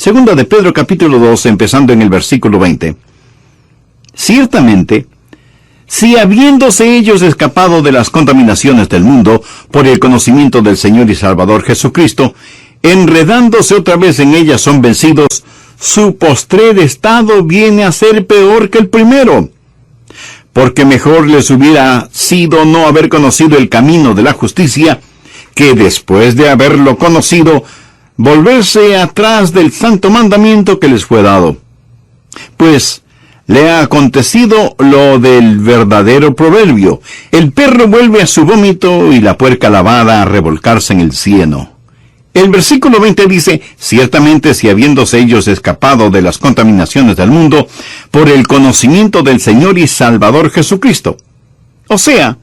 Segunda de Pedro capítulo 2, empezando en el versículo 20. Ciertamente, si habiéndose ellos escapado de las contaminaciones del mundo por el conocimiento del Señor y Salvador Jesucristo, enredándose otra vez en ellas son vencidos, su postrer estado viene a ser peor que el primero. Porque mejor les hubiera sido no haber conocido el camino de la justicia, que después de haberlo conocido, volverse atrás del santo mandamiento que les fue dado. Pues le ha acontecido lo del verdadero proverbio: el perro vuelve a su vómito y la puerca lavada a revolcarse en el cieno. El versículo 20 dice: ciertamente, si habiéndose ellos escapado de las contaminaciones del mundo por el conocimiento del Señor y Salvador Jesucristo. O sea,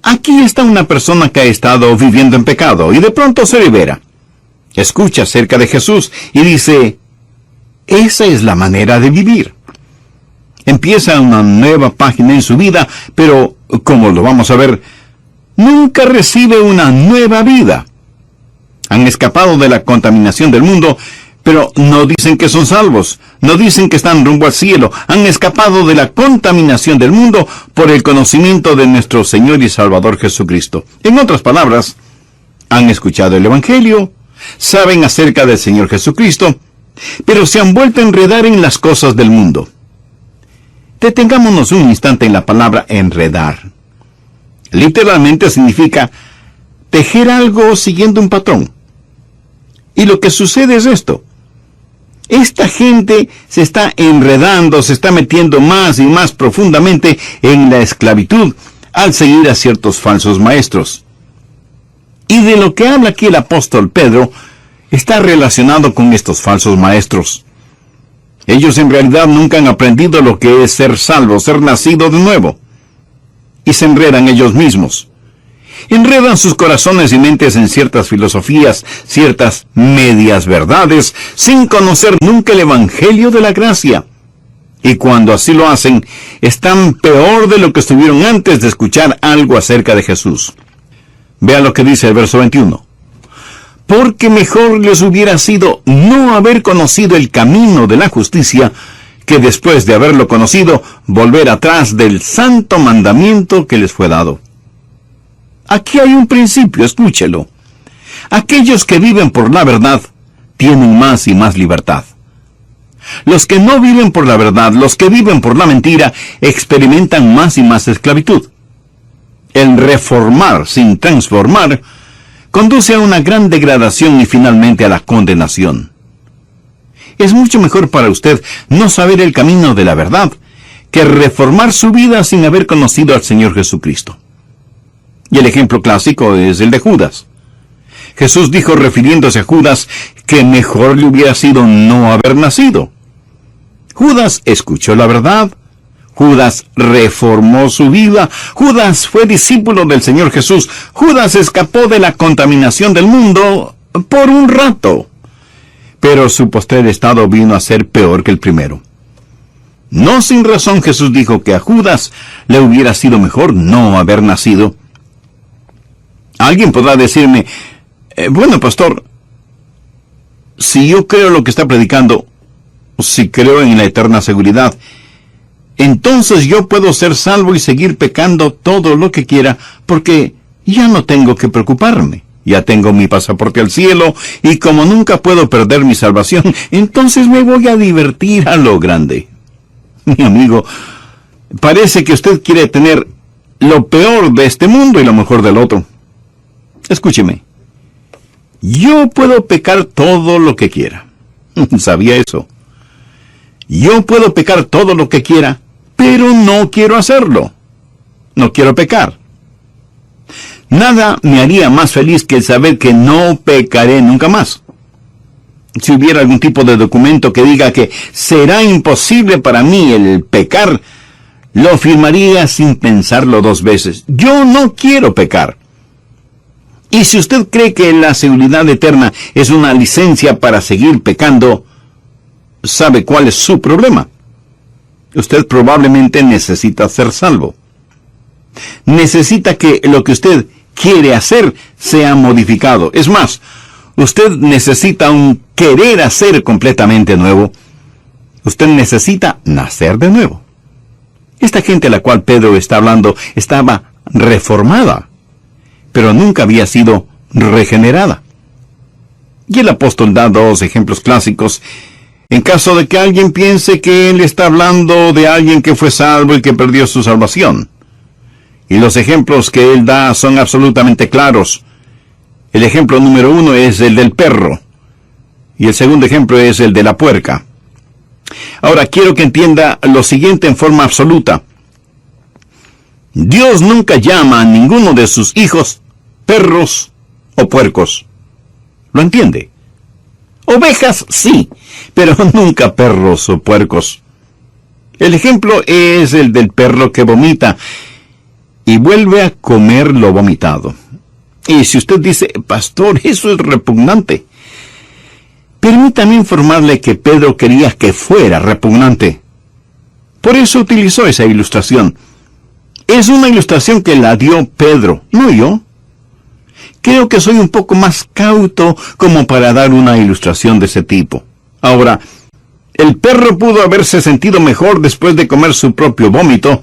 aquí está una persona que ha estado viviendo en pecado y de pronto se libera. Escucha acerca de Jesús y dice: esa es la manera de vivir. Empieza una nueva página en su vida, pero, como lo vamos a ver, nunca recibe una nueva vida. Han escapado de la contaminación del mundo, pero no dicen que son salvos, no dicen que están rumbo al cielo. Han escapado de la contaminación del mundo por el conocimiento de nuestro Señor y Salvador Jesucristo. En otras palabras, han escuchado el Evangelio, saben acerca del Señor Jesucristo, pero se han vuelto a enredar en las cosas del mundo. Detengámonos un instante en la palabra enredar. Literalmente significa tejer algo siguiendo un patrón. Y lo que sucede es esto: esta gente se está enredando, se está metiendo más y más profundamente en la esclavitud al seguir a ciertos falsos maestros. Y de lo que habla aquí el apóstol Pedro está relacionado con estos falsos maestros. Ellos en realidad nunca han aprendido lo que es ser salvo, ser nacido de nuevo. Y se enredan ellos mismos. Enredan sus corazones y mentes en ciertas filosofías, ciertas medias verdades, sin conocer nunca el Evangelio de la gracia. Y cuando así lo hacen, están peor de lo que estuvieron antes de escuchar algo acerca de Jesús. Vea lo que dice el verso 21. Porque mejor les hubiera sido no haber conocido el camino de la justicia, que después de haberlo conocido, volver atrás del santo mandamiento que les fue dado. Aquí hay un principio, escúchelo. Aquellos que viven por la verdad tienen más y más libertad. Los que no viven por la verdad, los que viven por la mentira, experimentan más y más esclavitud. El reformar sin transformar conduce a una gran degradación y finalmente a la condenación. Es mucho mejor para usted no saber el camino de la verdad que reformar su vida sin haber conocido al Señor Jesucristo. Y el ejemplo clásico es el de Judas. Jesús dijo, refiriéndose a Judas, que mejor le hubiera sido no haber nacido. Judas escuchó la verdad. Judas reformó su vida. Judas fue discípulo del Señor Jesús. Judas escapó de la contaminación del mundo por un rato. Pero su postrer estado vino a ser peor que el primero. No sin razón Jesús dijo que a Judas le hubiera sido mejor no haber nacido. Alguien podrá decirme, bueno, pastor, si yo creo lo que está predicando, si creo en la eterna seguridad, entonces yo puedo ser salvo y seguir pecando todo lo que quiera, porque ya no tengo que preocuparme. Ya tengo mi pasaporte al cielo, y como nunca puedo perder mi salvación, entonces me voy a divertir a lo grande. Mi amigo, parece que usted quiere tener lo peor de este mundo y lo mejor del otro. Escúcheme. Yo puedo pecar todo lo que quiera. ¿Sabía eso? Yo puedo pecar todo lo que quiera, pero no quiero hacerlo. No quiero pecar. Nada me haría más feliz que el saber que no pecaré nunca más. Si hubiera algún tipo de documento que diga que será imposible para mí el pecar, lo firmaría sin pensarlo dos veces. Yo no quiero pecar. Y si usted cree que la seguridad eterna es una licencia para seguir pecando, ¿sabe cuál es su problema? Usted probablemente necesita ser salvo. Necesita que lo que usted quiere hacer sea modificado. Es más, usted necesita un querer hacer completamente nuevo. Usted necesita nacer de nuevo. Esta gente a la cual Pedro está hablando estaba reformada, pero nunca había sido regenerada. Y el apóstol da dos ejemplos clásicos en caso de que alguien piense que él está hablando de alguien que fue salvo y que perdió su salvación. Y los ejemplos que él da son absolutamente claros. El ejemplo número 1 es el del perro, y el segundo ejemplo es el de la puerca. Ahora quiero que entienda lo siguiente en forma absoluta. Dios nunca llama a ninguno de sus hijos perros o puercos. ¿Lo entiende? Ovejas sí, pero nunca perros o puercos. El ejemplo es el del perro que vomita y vuelve a comer lo vomitado. Y si usted dice, pastor, eso es repugnante, permítame informarle que Pedro quería que fuera repugnante. Por eso utilizó esa ilustración. Es una ilustración que la dio Pedro, no yo. Creo que soy un poco más cauto como para dar una ilustración de ese tipo. Ahora, el perro pudo haberse sentido mejor después de comer su propio vómito,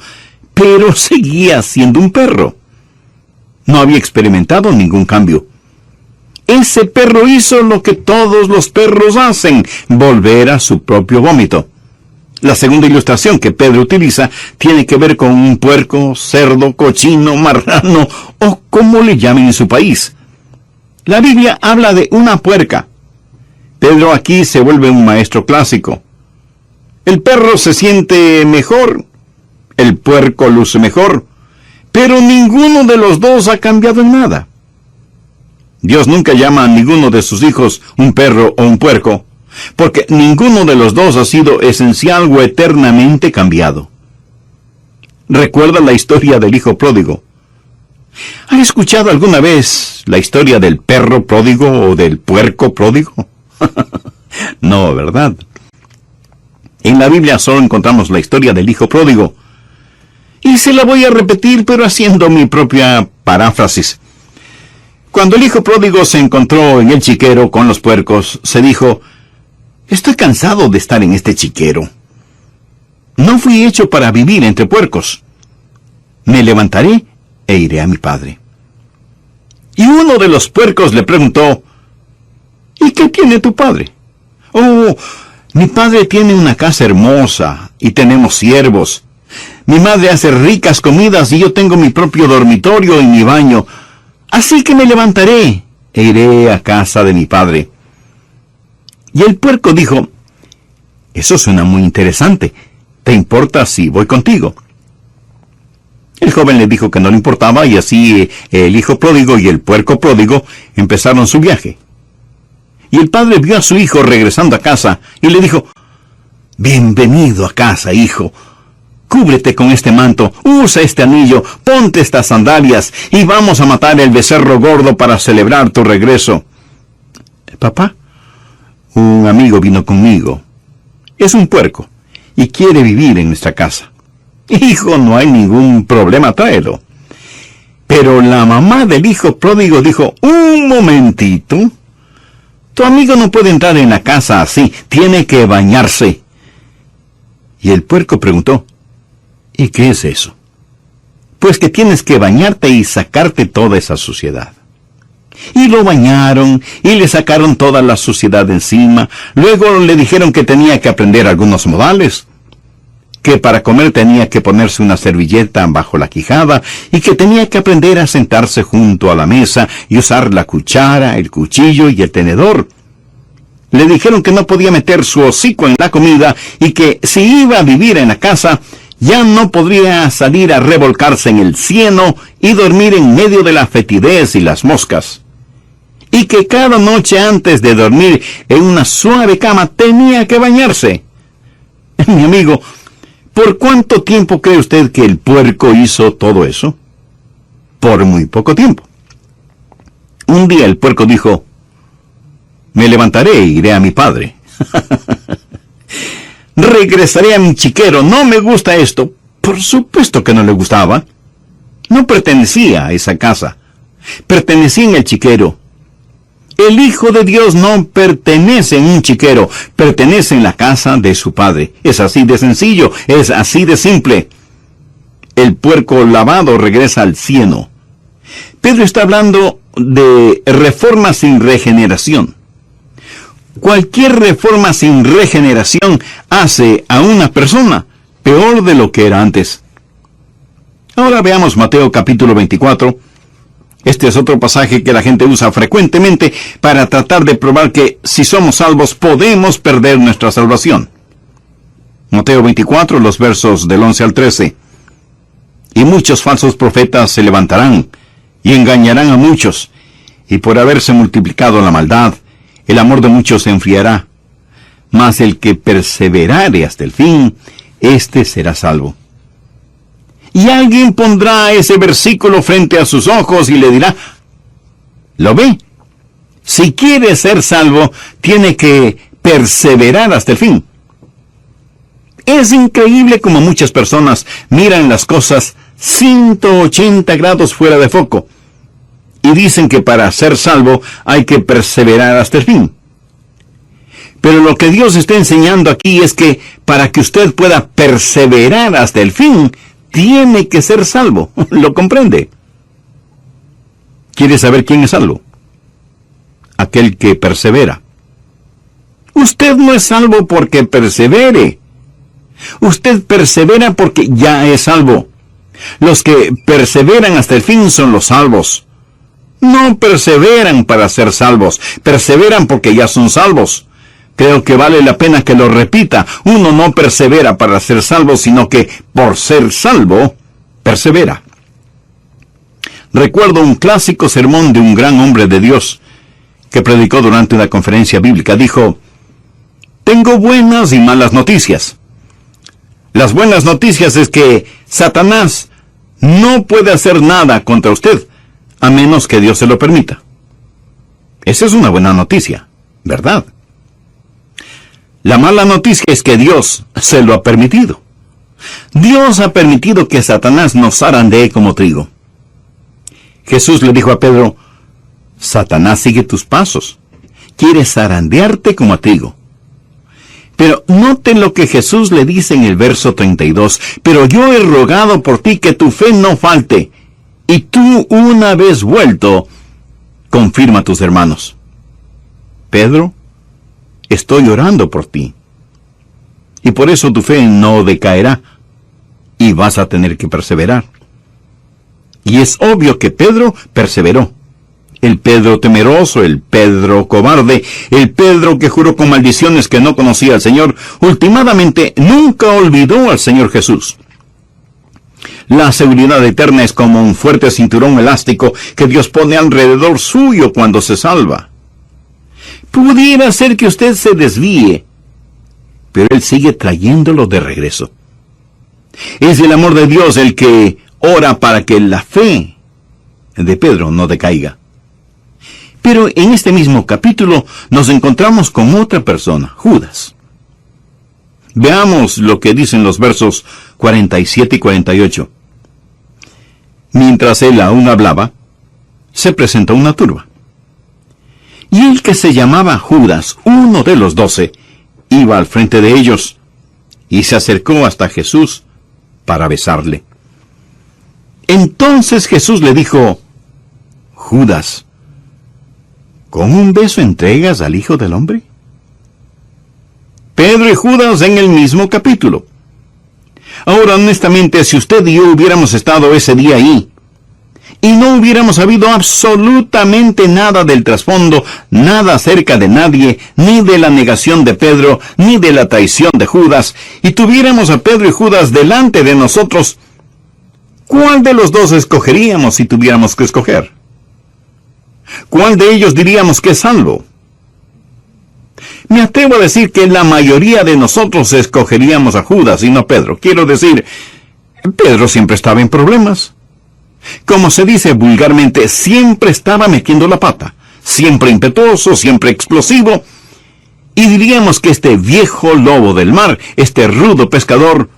pero seguía siendo un perro. No había experimentado ningún cambio. Ese perro hizo lo que todos los perros hacen, volver a su propio vómito. La segunda ilustración que Pedro utiliza tiene que ver con un puerco, cerdo, cochino, marrano o como le llamen en su país. La Biblia habla de una puerca. Pedro aquí se vuelve un maestro clásico. El perro se siente mejor, el puerco luce mejor, pero ninguno de los dos ha cambiado en nada. Dios nunca llama a ninguno de sus hijos un perro o un puerco, porque ninguno de los dos ha sido esencial o eternamente cambiado. ¿Recuerda la historia del hijo pródigo? ¿Ha escuchado alguna vez la historia del perro pródigo o del puerco pródigo? No, ¿verdad? En la Biblia solo encontramos la historia del hijo pródigo. Y se la voy a repetir, pero haciendo mi propia paráfrasis. Cuando el hijo pródigo se encontró en el chiquero con los puercos, se dijo, estoy cansado de estar en este chiquero. No fui hecho para vivir entre puercos. Me levantaré e iré a mi padre. Y uno de los puercos le preguntó, ¿y qué tiene tu padre? Oh, mi padre tiene una casa hermosa y tenemos siervos. Mi madre hace ricas comidas y yo tengo mi propio dormitorio y mi baño. Así que me levantaré e iré a casa de mi padre. Y el puerco dijo, eso suena muy interesante. ¿Te importa si voy contigo? El joven le dijo que no le importaba y así el hijo pródigo y el puerco pródigo empezaron su viaje. Y el padre vio a su hijo regresando a casa y le dijo, bienvenido a casa, hijo. Cúbrete con este manto, usa este anillo, ponte estas sandalias y vamos a matar el becerro gordo para celebrar tu regreso. Papá, un amigo vino conmigo. Es un puerco y quiere vivir en nuestra casa. Hijo, no hay ningún problema, tráelo. Pero la mamá del hijo pródigo dijo, un momentito. Tu amigo no puede entrar en la casa así, tiene que bañarse. Y el puerco preguntó, ¿y qué es eso? Pues que tienes que bañarte y sacarte toda esa suciedad. Y lo bañaron y le sacaron toda la suciedad de encima. Luego le dijeron que tenía que aprender algunos modales, que para comer tenía que ponerse una servilleta bajo la quijada y que tenía que aprender a sentarse junto a la mesa y usar la cuchara, el cuchillo y el tenedor. Le dijeron que no podía meter su hocico en la comida y que si iba a vivir en la casa, ya no podría salir a revolcarse en el cieno y dormir en medio de la fetidez y las moscas. Y que cada noche antes de dormir en una suave cama tenía que bañarse. Mi amigo, ¿por cuánto tiempo cree usted que el puerco hizo todo eso? Por muy poco tiempo. Un día el puerco dijo, me levantaré e iré a mi padre. Regresaré a mi chiquero, no me gusta esto. Por supuesto que no le gustaba. No pertenecía a esa casa. Pertenecía en el chiquero. El Hijo de Dios no pertenece en un chiquero, pertenece en la casa de su Padre. Es así de sencillo, es así de simple. El puerco lavado regresa al cieno. Pedro está hablando de reforma sin regeneración. Cualquier reforma sin regeneración hace a una persona peor de lo que era antes. Ahora veamos Mateo capítulo 24. Este es otro pasaje que la gente usa frecuentemente para tratar de probar que si somos salvos podemos perder nuestra salvación. Mateo 24, los versos del 11 al 13. Y muchos falsos profetas se levantarán y engañarán a muchos, y por haberse multiplicado la maldad, el amor de muchos se enfriará. Mas el que perseverare hasta el fin, éste será salvo. Y alguien pondrá ese versículo frente a sus ojos y le dirá, ¿lo ve? Si quiere ser salvo, tiene que perseverar hasta el fin. Es increíble como muchas personas miran las cosas 180 grados fuera de foco y dicen que para ser salvo hay que perseverar hasta el fin. Pero lo que Dios está enseñando aquí es que para que usted pueda perseverar hasta el fin, tiene que ser salvo. ¿Lo comprende? ¿Quiere saber quién es salvo? Aquel que persevera. Usted no es salvo porque persevere. Usted persevera porque ya es salvo. Los que perseveran hasta el fin son los salvos. No perseveran para ser salvos, perseveran porque ya son salvos. Creo que vale la pena que lo repita. Uno no persevera para ser salvo, sino que por ser salvo, persevera. Recuerdo un clásico sermón de un gran hombre de Dios que predicó durante una conferencia bíblica. Dijo, tengo buenas y malas noticias. Las buenas noticias es que Satanás no puede hacer nada contra usted, a menos que Dios se lo permita. Esa es una buena noticia, ¿verdad? La mala noticia es que Dios se lo ha permitido. Dios ha permitido que Satanás nos zarandee como trigo. Jesús le dijo a Pedro, Satanás sigue tus pasos, quiere zarandearte como a trigo. Pero noten lo que Jesús le dice en el verso 32, pero yo he rogado por ti que tu fe no falte, y tú una vez vuelto, confirma a tus hermanos. Pedro, estoy orando por ti. Y por eso tu fe no decaerá. Y vas a tener que perseverar. Y es obvio que Pedro perseveró. El Pedro temeroso, el Pedro cobarde, el Pedro que juró con maldiciones que no conocía al Señor, últimamente nunca olvidó al Señor Jesús. La seguridad eterna es como un fuerte cinturón elástico que Dios pone alrededor suyo cuando se salva. Pudiera ser que usted se desvíe, pero Él sigue trayéndolo de regreso. Es el amor de Dios el que ora para que la fe de Pedro no decaiga. Pero en este mismo capítulo nos encontramos con otra persona, Judas. Veamos lo que dicen los versos 47 y 48. Mientras él aún hablaba, se presentó una turba. Y el que se llamaba Judas, uno de los 12, iba al frente de ellos, y se acercó hasta Jesús para besarle. Entonces Jesús le dijo, Judas, ¿con un beso entregas al Hijo del Hombre? Pedro y Judas en el mismo capítulo. Ahora, honestamente, si usted y yo hubiéramos estado ese día ahí, y no hubiéramos sabido absolutamente nada del trasfondo, nada acerca de nadie, ni de la negación de Pedro, ni de la traición de Judas, y tuviéramos a Pedro y Judas delante de nosotros, ¿cuál de los dos escogeríamos si tuviéramos que escoger? ¿Cuál de ellos diríamos que es salvo? Me atrevo a decir que la mayoría de nosotros escogeríamos a Judas y no a Pedro. Quiero decir, Pedro siempre estaba en problemas. Como se dice vulgarmente, siempre estaba metiendo la pata. Siempre impetuoso, siempre explosivo. Y diríamos que este viejo lobo del mar, este rudo pescador,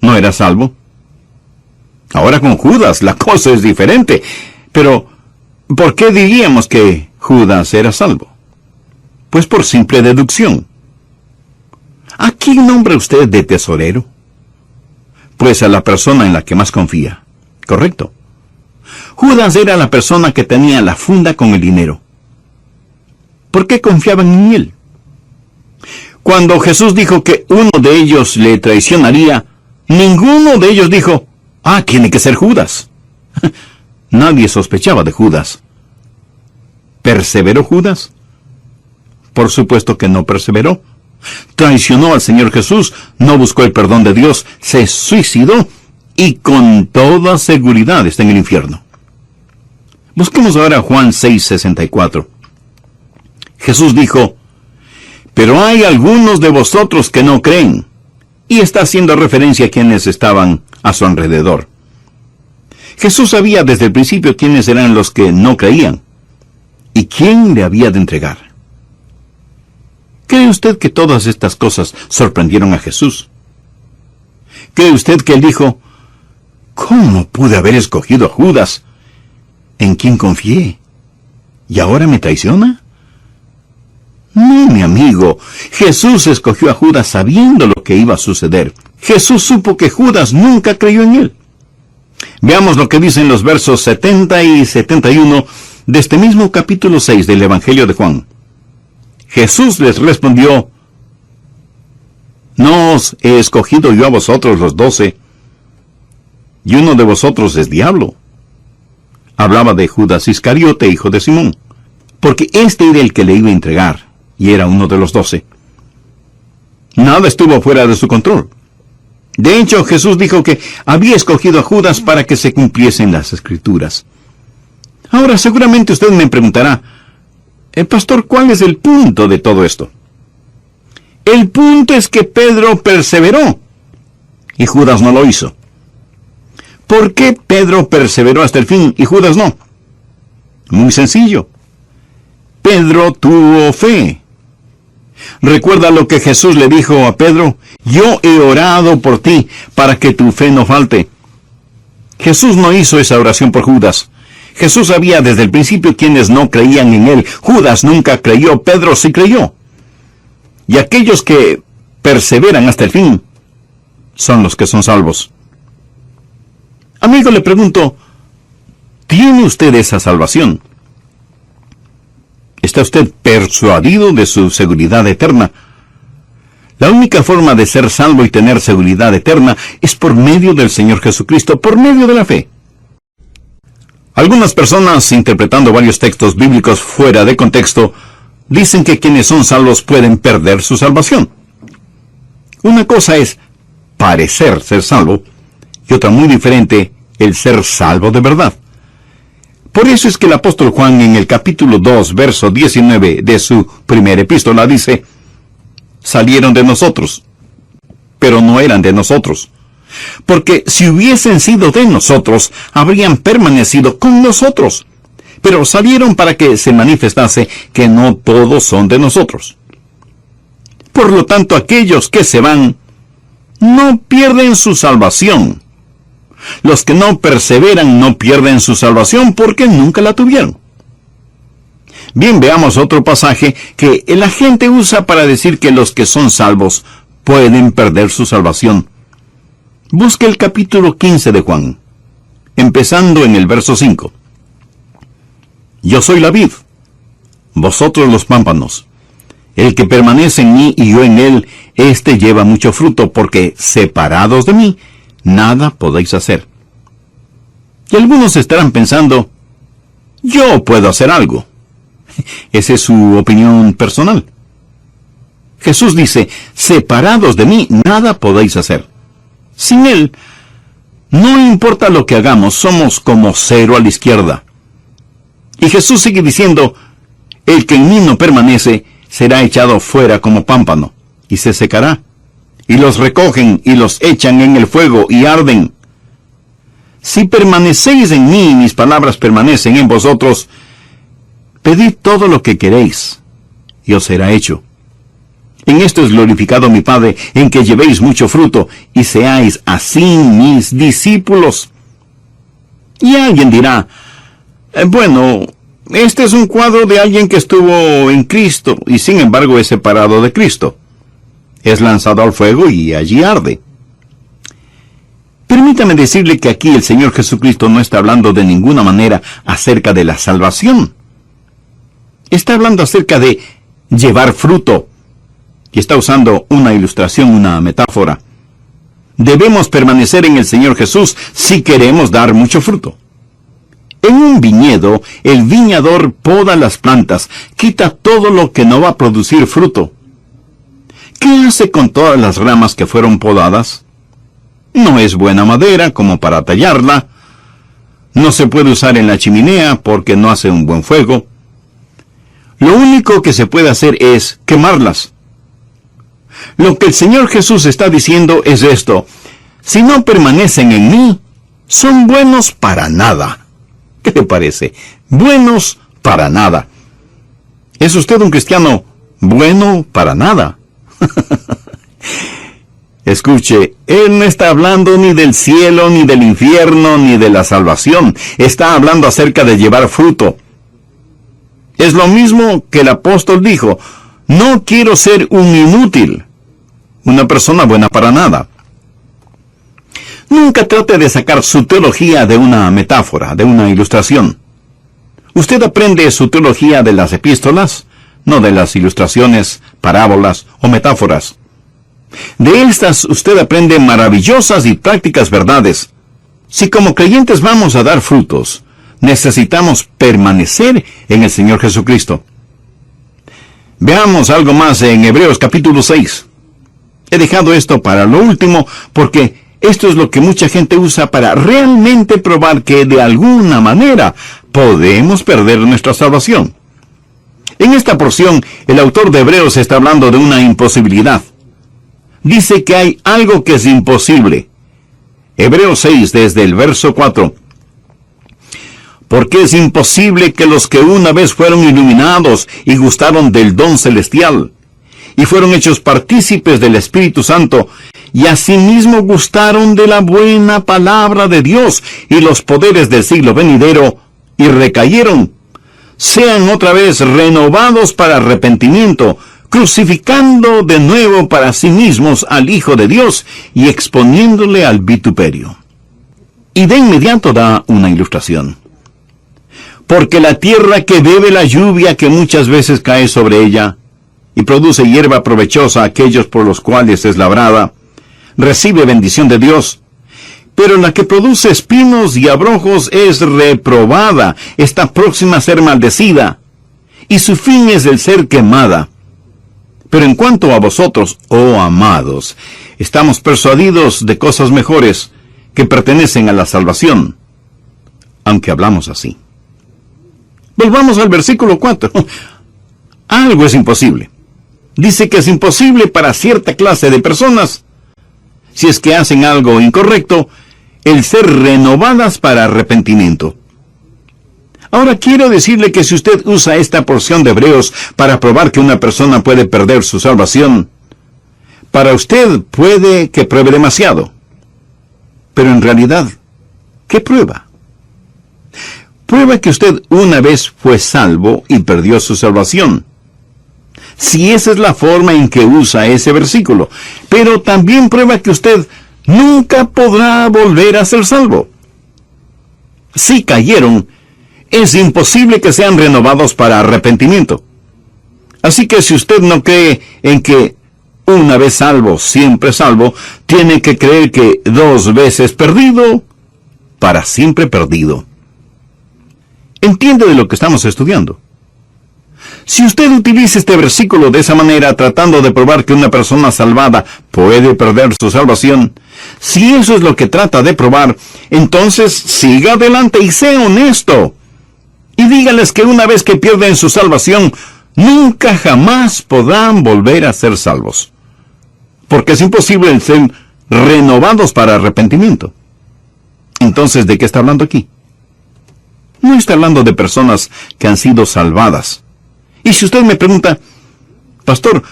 no era salvo. Ahora con Judas la cosa es diferente. Pero, ¿por qué diríamos que Judas era salvo? Pues por simple deducción. ¿A quién nombra usted de tesorero? Pues a la persona en la que más confía. Correcto. Judas era la persona que tenía la funda con el dinero. ¿Por qué confiaban en él? Cuando Jesús dijo que uno de ellos le traicionaría, ninguno de ellos dijo, tiene que ser Judas. Nadie sospechaba de Judas. ¿Perseveró Judas? Por supuesto que no perseveró. Traicionó al Señor Jesús, no buscó el perdón de Dios, se suicidó y con toda seguridad está en el infierno. Busquemos ahora Juan 6:64. Jesús dijo, pero hay algunos de vosotros que no creen, y está haciendo referencia a quienes estaban a su alrededor. Jesús sabía desde el principio quiénes eran los que no creían, y quién le había de entregar. ¿Cree usted que todas estas cosas sorprendieron a Jesús? ¿Cree usted que él dijo, ¿cómo pude haber escogido a Judas, en quien confié, y ahora me traiciona? No, mi amigo, Jesús escogió a Judas sabiendo lo que iba a suceder. Jesús supo que Judas nunca creyó en él. Veamos lo que dicen los versos 70 y 71 de este mismo capítulo 6 del Evangelio de Juan. Jesús les respondió, ¿no os he escogido yo a vosotros los 12? Y uno de vosotros es diablo. Hablaba de Judas Iscariote, hijo de Simón, porque este era el que le iba a entregar, y era uno de los 12. Nada estuvo fuera de su control. De hecho, Jesús dijo que había escogido a Judas para que se cumpliesen las Escrituras. Ahora, seguramente usted me preguntará, pastor, ¿cuál es el punto de todo esto? El punto es que Pedro perseveró, y Judas no lo hizo. ¿Por qué Pedro perseveró hasta el fin y Judas no? Muy sencillo. Pedro tuvo fe. ¿Recuerda lo que Jesús le dijo a Pedro? Yo he orado por ti para que tu fe no falte. Jesús no hizo esa oración por Judas. Jesús sabía desde el principio quienes no creían en él. Judas nunca creyó, Pedro sí creyó. Y aquellos que perseveran hasta el fin son los que son salvos. Amigo, le pregunto, ¿tiene usted esa salvación? ¿Está usted persuadido de su seguridad eterna? La única forma de ser salvo y tener seguridad eterna es por medio del Señor Jesucristo, por medio de la fe. Algunas personas, interpretando varios textos bíblicos fuera de contexto, dicen que quienes son salvos pueden perder su salvación. Una cosa es parecer ser salvo, y otra muy diferente, el ser salvo de verdad. Por eso es que el apóstol Juan en el capítulo 2, verso 19 de su primera epístola dice, salieron de nosotros, pero no eran de nosotros. Porque si hubiesen sido de nosotros, habrían permanecido con nosotros. Pero salieron para que se manifestase que no todos son de nosotros. Por lo tanto, aquellos que se van, no pierden su salvación. Los que no perseveran no pierden su salvación porque nunca la tuvieron. Bien, veamos otro pasaje que la gente usa para decir que los que son salvos pueden perder su salvación. Busque el capítulo 15 de Juan, empezando en el verso 5. Yo soy la vid, vosotros los pámpanos. El que permanece en mí y yo en él, éste lleva mucho fruto, porque separados de mí, nada podéis hacer. Y algunos estarán pensando, yo puedo hacer algo. Esa es su opinión personal. Jesús dice, separados de mí, nada podéis hacer. Sin él, no importa lo que hagamos, somos como cero a la izquierda. Y Jesús sigue diciendo, el que en mí no permanece, será echado fuera como pámpano, y se secará. Y los recogen y los echan en el fuego y arden. Si permanecéis en mí y mis palabras permanecen en vosotros, pedid todo lo que queréis, y os será hecho. En esto es glorificado mi Padre, en que llevéis mucho fruto, y seáis así mis discípulos. Y alguien dirá, bueno, Este es un cuadro de alguien que estuvo en Cristo y sin embargo es separado de Cristo. Es lanzado al fuego y allí arde. Permítame decirle que aquí el Señor Jesucristo no está hablando de ninguna manera acerca de la salvación. Está hablando acerca de llevar fruto. Y está usando una ilustración, una metáfora. Debemos permanecer en el Señor Jesús si queremos dar mucho fruto. En un viñedo, el viñador poda las plantas, quita todo lo que no va a producir fruto. ¿Qué hace con todas las ramas que fueron podadas? No es buena madera como para tallarla. No se puede usar en la chimenea porque no hace un buen fuego. Lo único que se puede hacer es quemarlas. Lo que el Señor Jesús está diciendo es esto: si no permanecen en mí, son buenos para nada. ¿Qué le parece? Buenos para nada. ¿Es usted un cristiano bueno para nada? Escuche, Él no está hablando ni del cielo, ni del infierno, ni de la salvación. Está hablando acerca de llevar fruto. Es lo mismo que el apóstol dijo: no quiero ser un inútil, una persona buena para nada. Nunca trate de sacar su teología de una metáfora, de una ilustración. Usted aprende su teología de las epístolas, no de las ilustraciones, parábolas o metáforas. De estas usted aprende maravillosas y prácticas verdades. Si como creyentes vamos a dar frutos, necesitamos permanecer en el Señor Jesucristo. Veamos algo más en Hebreos capítulo 6. He dejado esto para lo último porque esto es lo que mucha gente usa para realmente probar que de alguna manera podemos perder nuestra salvación. En esta porción, el autor de Hebreos está hablando de una imposibilidad. Dice que hay algo que es imposible. Hebreos 6, desde el verso 4. Porque es imposible que los que una vez fueron iluminados y gustaron del don celestial, y fueron hechos partícipes del Espíritu Santo, y asimismo gustaron de la buena palabra de Dios y los poderes del siglo venidero, y recayeron, sean otra vez renovados para arrepentimiento, crucificando de nuevo para sí mismos al Hijo de Dios y exponiéndole al vituperio. Y de inmediato da una ilustración. Porque la tierra que bebe la lluvia que muchas veces cae sobre ella, y produce hierba provechosa a aquellos por los cuales es labrada, recibe bendición de Dios. Pero la que produce espinos y abrojos es reprobada, está próxima a ser maldecida, y su fin es el ser quemada. Pero en cuanto a vosotros, oh amados, estamos persuadidos de cosas mejores que pertenecen a la salvación, aunque hablamos así. Volvamos al versículo 4. Algo es imposible. Dice que es imposible para cierta clase de personas, si es que hacen algo incorrecto, el ser renovadas para arrepentimiento. Ahora quiero decirle que si usted usa esta porción de Hebreos para probar que una persona puede perder su salvación, para usted puede que pruebe demasiado. Pero en realidad, ¿qué prueba? Prueba que usted una vez fue salvo y perdió su salvación. Si esa es la forma en que usa ese versículo. Pero también prueba que usted nunca podrá volver a ser salvo. Si cayeron, es imposible que sean renovados para arrepentimiento. Así que si usted no cree en que una vez salvo, siempre salvo, tiene que creer que 2 veces perdido, para siempre perdido. ¿Entiende de lo que estamos estudiando? Si usted utiliza este versículo de esa manera, tratando de probar que una persona salvada puede perder su salvación, si eso es lo que trata de probar, entonces siga adelante y sea honesto. Y dígales que una vez que pierden su salvación, nunca jamás podrán volver a ser salvos. Porque es imposible el ser renovados para arrepentimiento. Entonces, ¿de qué está hablando aquí? No está hablando de personas que han sido salvadas. Y si usted me pregunta, pastor,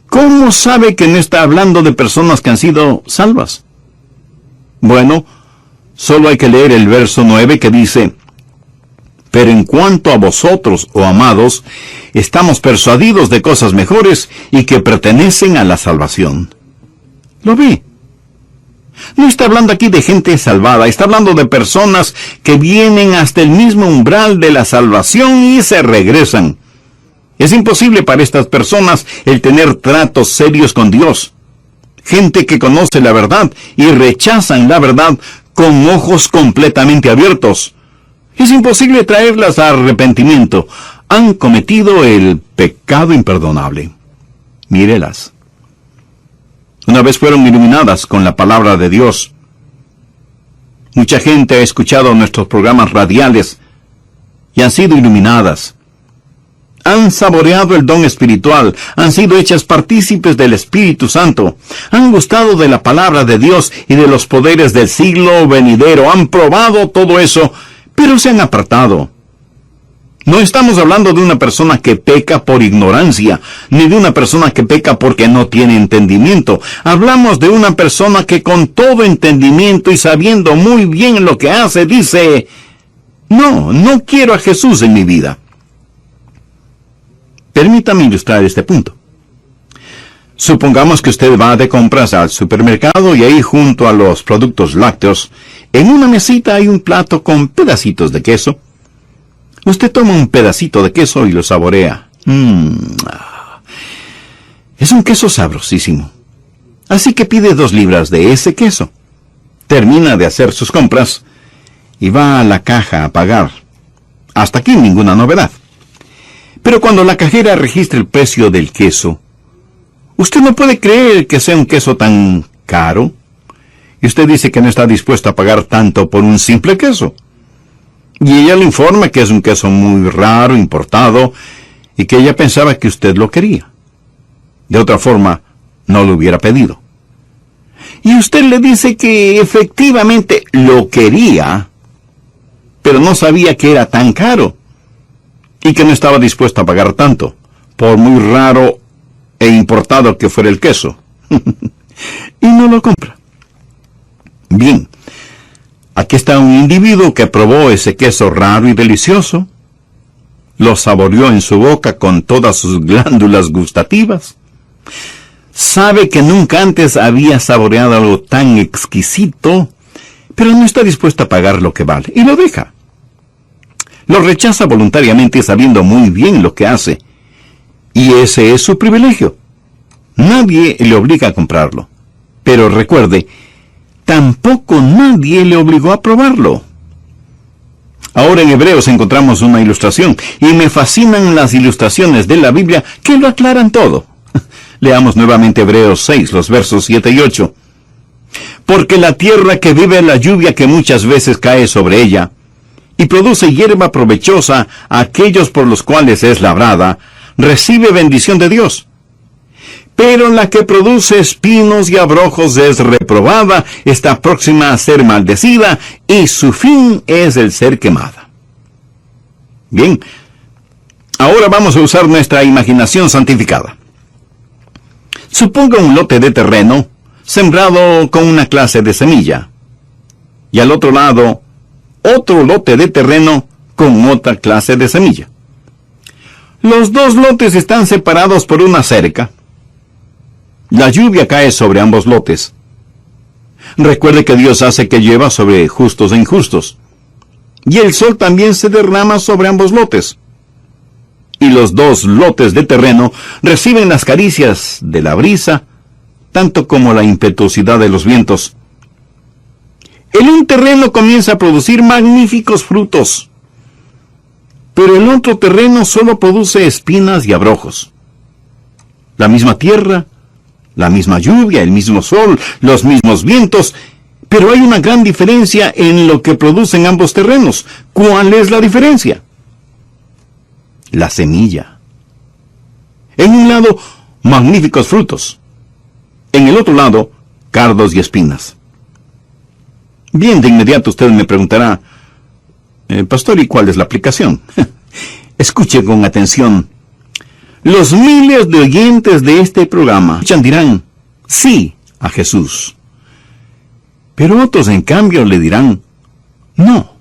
¿cómo sabe que no está hablando de personas que han sido salvas? Bueno, solo hay que leer el verso 9 que dice, Pero en cuanto a vosotros, oh amados, estamos persuadidos de cosas mejores y que pertenecen a la salvación. ¿Lo ve? No está hablando aquí de gente salvada, está hablando de personas que vienen hasta el mismo umbral de la salvación y se regresan. Es imposible para estas personas el tener tratos serios con Dios. Gente que conoce la verdad y rechazan la verdad con ojos completamente abiertos. Es imposible traerlas a arrepentimiento. Han cometido el pecado imperdonable. Mírelas. Una vez fueron iluminadas con la palabra de Dios. Mucha gente ha escuchado nuestros programas radiales y han sido iluminadas. Han saboreado el don espiritual, han sido hechas partícipes del Espíritu Santo, han gustado de la palabra de Dios y de los poderes del siglo venidero, han probado todo eso, pero se han apartado. No estamos hablando de una persona que peca por ignorancia, ni de una persona que peca porque no tiene entendimiento. Hablamos de una persona que con todo entendimiento y sabiendo muy bien lo que hace, dice, no quiero a Jesús en mi vida. Permítame ilustrar este punto. Supongamos que usted va de compras al supermercado y ahí junto a los productos lácteos, en una mesita hay un plato con pedacitos de queso. Usted toma un pedacito de queso y lo saborea. Es un queso sabrosísimo. Así que pide 2 libras de ese queso. Termina de hacer sus compras y va a la caja a pagar. Hasta aquí ninguna novedad. Pero cuando la cajera registra el precio del queso, usted no puede creer que sea un queso tan caro. Y usted dice que no está dispuesto a pagar tanto por un simple queso. Y ella le informa que es un queso muy raro, importado, y que ella pensaba que usted lo quería. De otra forma, no lo hubiera pedido. Y usted le dice que efectivamente lo quería, pero no sabía que era tan caro, y que no estaba dispuesto a pagar tanto, por muy raro e importado que fuera el queso. Y no lo compra. Bien, aquí está un individuo que probó ese queso raro y delicioso, lo saboreó en su boca con todas sus glándulas gustativas, sabe que nunca antes había saboreado algo tan exquisito, pero no está dispuesto a pagar lo que vale, y lo deja. Lo rechaza voluntariamente sabiendo muy bien lo que hace, y ese es su privilegio. Nadie le obliga a comprarlo, pero recuerde, tampoco nadie le obligó a probarlo. Ahora en Hebreos encontramos una ilustración, y me fascinan las ilustraciones de la Biblia que lo aclaran todo. Leamos nuevamente Hebreos 6, los versos 7 y 8. Porque la tierra que vive la lluvia que muchas veces cae sobre ella, y produce hierba provechosa a aquellos por los cuales es labrada, recibe bendición de Dios. Pero la que produce espinos y abrojos es reprobada, está próxima a ser maldecida, y su fin es el ser quemada. Bien, ahora vamos a usar nuestra imaginación santificada. Suponga un lote de terreno sembrado con una clase de semilla, y al otro lado, otro lote de terreno con otra clase de semilla. Los 2 lotes están separados por una cerca. La lluvia cae sobre ambos lotes. Recuerde que Dios hace que llueva sobre justos e injustos. Y el sol también se derrama sobre ambos lotes. Y los 2 lotes de terreno reciben las caricias de la brisa, tanto como la impetuosidad de los vientos. El un terreno comienza a producir magníficos frutos, pero el otro terreno solo produce espinas y abrojos. La misma tierra, la misma lluvia, el mismo sol, los mismos vientos, pero hay una gran diferencia en lo que producen ambos terrenos. ¿Cuál es la diferencia? La semilla. En un lado, magníficos frutos. En el otro lado, cardos y espinas. Bien, de inmediato usted me preguntará, pastor, ¿y cuál es la aplicación? Escuche con atención. Los miles de oyentes de este programa dirán sí a Jesús. Pero otros, en cambio, le dirán no.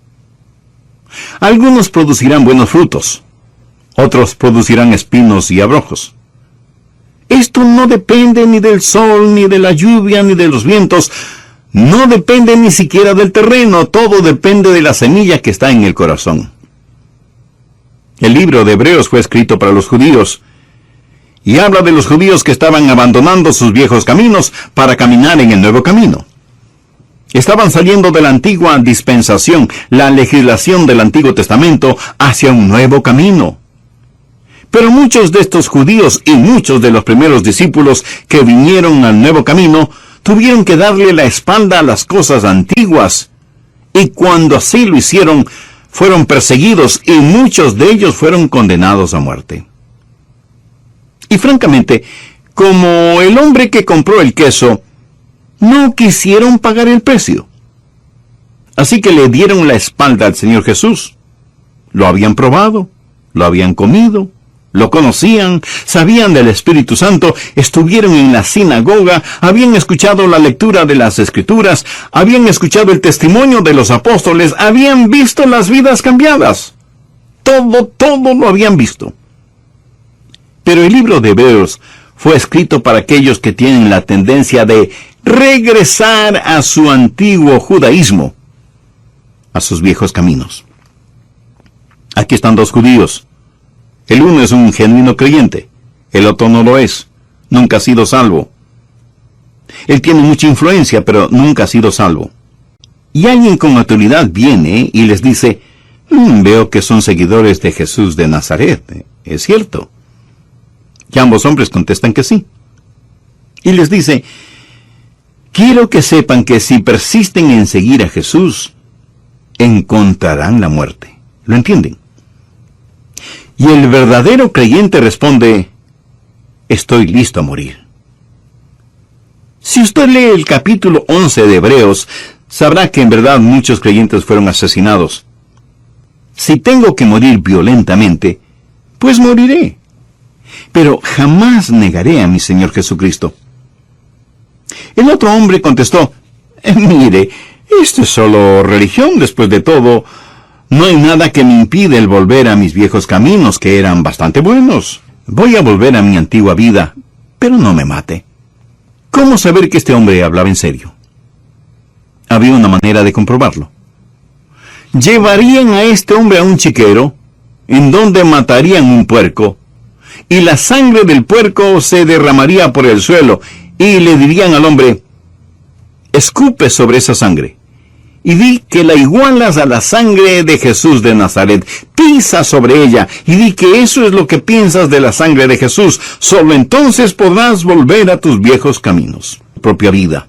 Algunos producirán buenos frutos, otros producirán espinos y abrojos. Esto no depende ni del sol, ni de la lluvia, ni de los vientos. No depende ni siquiera del terreno. Todo depende de la semilla que está en el corazón. El libro de Hebreos fue escrito para los judíos, y habla de los judíos que estaban abandonando sus viejos caminos para caminar en el nuevo camino. Estaban saliendo de la antigua dispensación, la legislación del Antiguo Testamento, hacia un nuevo camino. Pero muchos de estos judíos y muchos de los primeros discípulos que vinieron al nuevo camino tuvieron que darle la espalda a las cosas antiguas, y cuando así lo hicieron, fueron perseguidos y muchos de ellos fueron condenados a muerte. Y francamente, como el hombre que compró el queso, no quisieron pagar el precio. Así que le dieron la espalda al Señor Jesús. Lo habían probado, lo habían comido, lo conocían, sabían del Espíritu Santo, estuvieron en la sinagoga, habían escuchado la lectura de las Escrituras, habían escuchado el testimonio de los apóstoles, habían visto las vidas cambiadas. Todo lo habían visto. Pero el libro de Hebreos fue escrito para aquellos que tienen la tendencia de regresar a su antiguo judaísmo, a sus viejos caminos. Aquí están dos judíos. El uno es un genuino creyente, el otro no lo es, nunca ha sido salvo. Él tiene mucha influencia, pero nunca ha sido salvo. Y alguien con autoridad viene y les dice, veo que son seguidores de Jesús de Nazaret, ¿es cierto? Y ambos hombres contestan que sí. Y les dice, quiero que sepan que si persisten en seguir a Jesús, encontrarán la muerte. ¿Lo entienden? Y el verdadero creyente responde, estoy listo a morir. Si usted lee el capítulo 11 de Hebreos, sabrá que en verdad muchos creyentes fueron asesinados. Si tengo que morir violentamente, pues moriré. Pero jamás negaré a mi Señor Jesucristo. El otro hombre contestó, mire, esto es solo religión después de todo. No hay nada que me impida el volver a mis viejos caminos, que eran bastante buenos. Voy a volver a mi antigua vida, pero no me mate. ¿Cómo saber que este hombre hablaba en serio? Había una manera de comprobarlo. Llevarían a este hombre a un chiquero, en donde matarían un puerco, y la sangre del puerco se derramaría por el suelo, y le dirían al hombre, escupe sobre esa sangre, y di que la igualas a la sangre de Jesús de Nazaret. Pisa sobre ella y di que eso es lo que piensas de la sangre de Jesús. Solo entonces podrás volver a tus viejos caminos. Propia vida.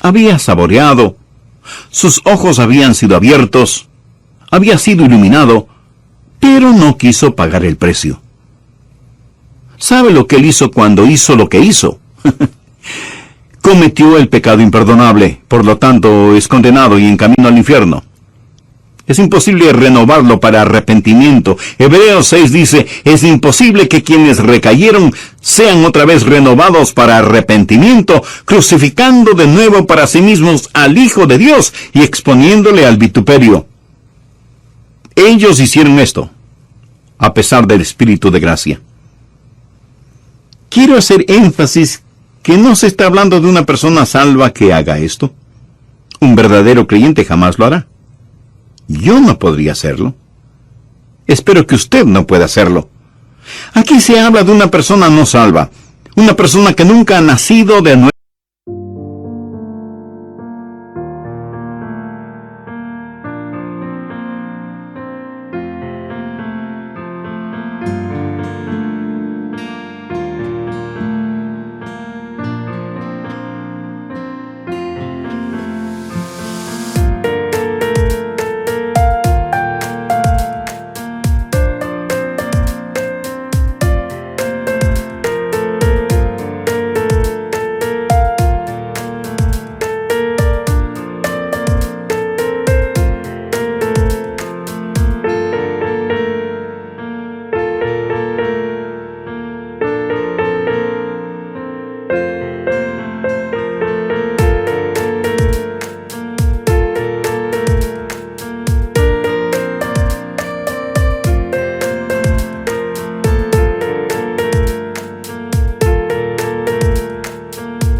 Había saboreado. Sus ojos habían sido abiertos. Había sido iluminado. Pero no quiso pagar el precio. ¿Sabe lo que él hizo cuando hizo lo que hizo? Cometió el pecado imperdonable, por lo tanto es condenado y en camino al infierno. Es imposible renovarlo para arrepentimiento. Hebreos 6 dice, es imposible que quienes recayeron sean otra vez renovados para arrepentimiento, crucificando de nuevo para sí mismos al Hijo de Dios y exponiéndole al vituperio. Ellos hicieron esto, a pesar del Espíritu de gracia. Quiero hacer énfasis que no se está hablando de una persona salva que haga esto. Un verdadero creyente jamás lo hará. Yo no podría hacerlo. Espero que usted no pueda hacerlo. Aquí se habla de una persona no salva, una persona que nunca ha nacido de nuevo.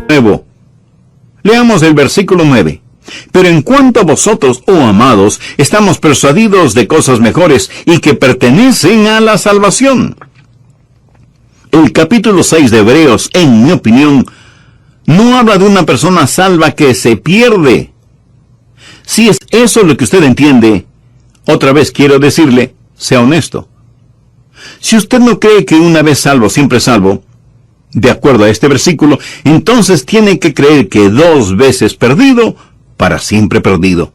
nuevo. Leamos el versículo 9. Pero en cuanto a vosotros, oh amados, estamos persuadidos de cosas mejores y que pertenecen a la salvación. El capítulo 6 de Hebreos, en mi opinión, no habla de una persona salva que se pierde. Si es eso lo que usted entiende, otra vez quiero decirle, sea honesto. Si usted no cree que una vez salvo, siempre salvo, de acuerdo a este versículo, entonces tiene que creer que 2 veces perdido, para siempre perdido.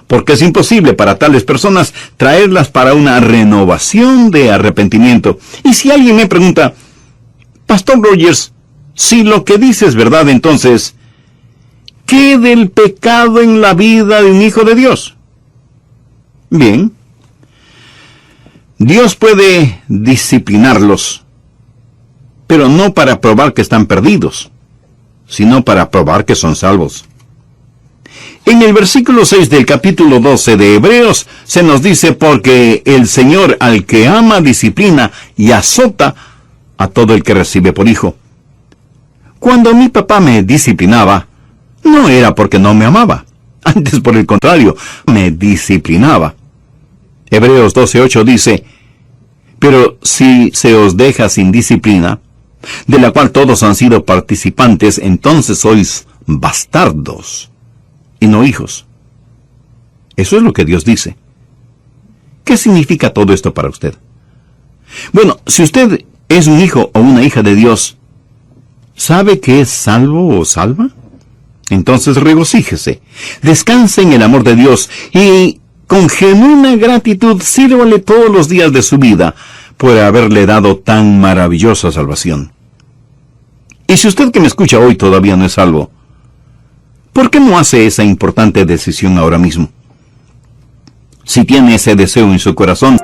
Porque es imposible para tales personas traerlas para una renovación de arrepentimiento. Y si alguien me pregunta, Pastor Rogers, si lo que dice es verdad, entonces, ¿qué del pecado en la vida de un hijo de Dios? Bien, Dios puede disciplinarlos, pero no para probar que están perdidos, sino para probar que son salvos. En el versículo 6 del capítulo 12 de Hebreos se nos dice, porque el Señor al que ama disciplina y azota a todo el que recibe por hijo. Cuando mi papá me disciplinaba, no era porque no me amaba, antes por el contrario, me disciplinaba. Hebreos 12:8 dice, pero si se os deja sin disciplina, de la cual todos han sido participantes, entonces sois bastardos y no hijos. Eso es lo que Dios dice. ¿Qué significa todo esto para usted? Bueno, si usted es un hijo o una hija de Dios, ¿sabe que es salvo o salva? Entonces regocíjese, descanse en el amor de Dios y con genuina gratitud sírvale todos los días de su vida por haberle dado tan maravillosa salvación. Y si usted que me escucha hoy todavía no es salvo, ¿por qué no hace esa importante decisión ahora mismo? Si tiene ese deseo en su corazón,